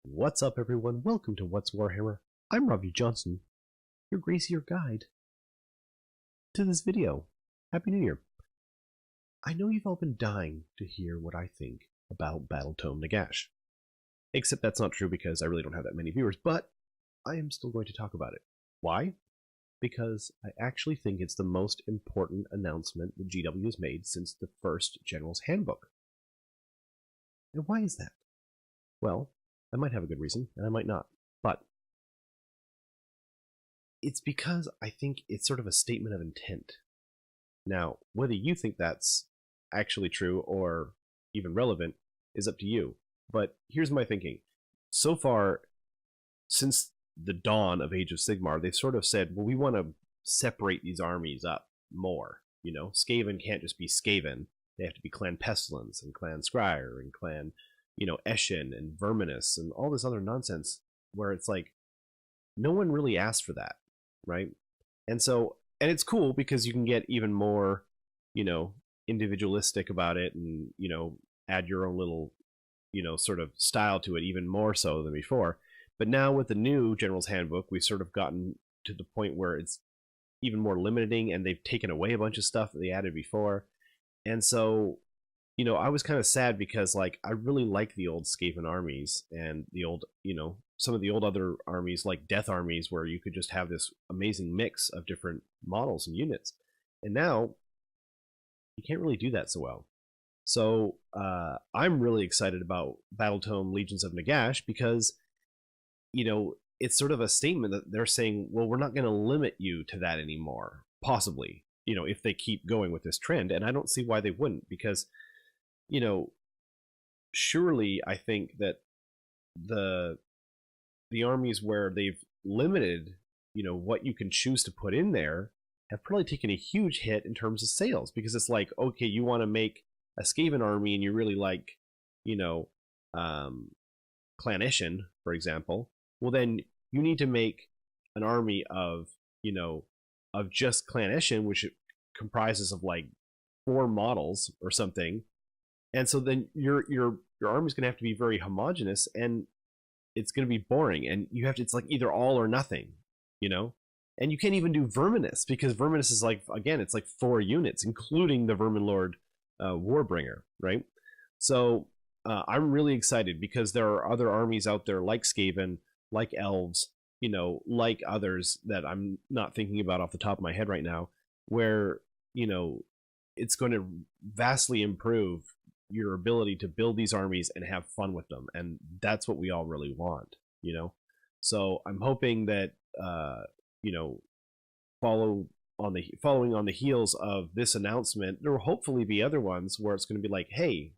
What's up, everyone? Welcome to What's Warhammer. I'm Robbie Johnson, your Gracier guide to this video. Happy New Year. I know you've all been dying to hear what I think about Battletome Nagash. Except that's not true because I really don't have that many viewers, but I am still going to talk about it. Why? Because I actually think it's the most important announcement the GW has made since the first General's Handbook. And why is that? Well, I might have a good reason, and I might not. But it's because I think it's sort of a statement of intent. Now, whether you think that's actually true or even relevant is up to you. But here's my thinking. So far, since the dawn of Age of Sigmar, they've sort of said, well, we want to separate these armies up more. You know, Skaven can't just be Skaven. They have to be Clan Pestilence and Clan Scryer and Clan, Eshin and Verminous and all this other nonsense where it's like, no one really asked for that, right? And it's cool because you can get even more, individualistic about it and, add your own little, sort of style to it even more so than before. But now with the new General's Handbook, we've sort of gotten to the point where it's even more limiting and they've taken away a bunch of stuff that they added before. And so, I was kind of sad because, I really like the old Skaven armies and the old, some of the old other armies, like Death armies, where you could just have this amazing mix of different models and units. And now, you can't really do that so well. So, I'm really excited about Battletome Legions of Nagash because, it's sort of a statement that they're saying, well, we're not going to limit you to that anymore, possibly, if they keep going with this trend. And I don't see why they wouldn't, because surely I think that the armies where they've limited, what you can choose to put in there have probably taken a huge hit in terms of sales, because it's like, okay, you want to make a Skaven army and you really like, Clan Ishin, for example. Well, then you need to make an army of, of just Clan Ishin, which comprises of like 4 models or something. And so then your army is going to have to be very homogenous, and it's going to be boring. And you have to, it's like either all or nothing, And you can't even do Verminous, because Verminous is like, again, it's like 4 units, including the Verminlord Warbringer, right? So I'm really excited because there are other armies out there like Skaven, like Elves, like others that I'm not thinking about off the top of my head right now, where, it's going to vastly improve your ability to build these armies and have fun with them, and that's what we all really want, So I'm hoping that following on the heels of this announcement, there will hopefully be other ones where it's going to be like, hey,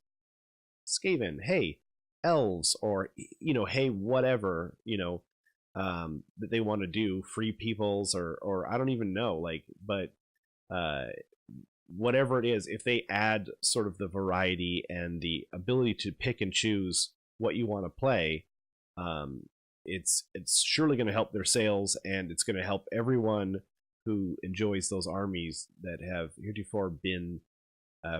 Skaven, hey, Elves, or hey, whatever, that they want to do, Free Peoples, or I don't even know, but whatever it is, if they add sort of the variety and the ability to pick and choose what you want to play, it's surely going to help their sales, and it's going to help everyone who enjoys those armies that have heretofore been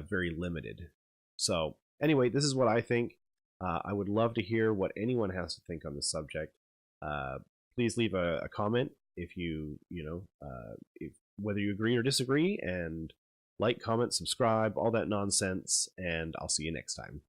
very limited. So anyway, this is what I think. I would love to hear what anyone has to think on this subject. Please leave a comment if whether you agree or disagree, and like, comment, subscribe, all that nonsense, and I'll see you next time.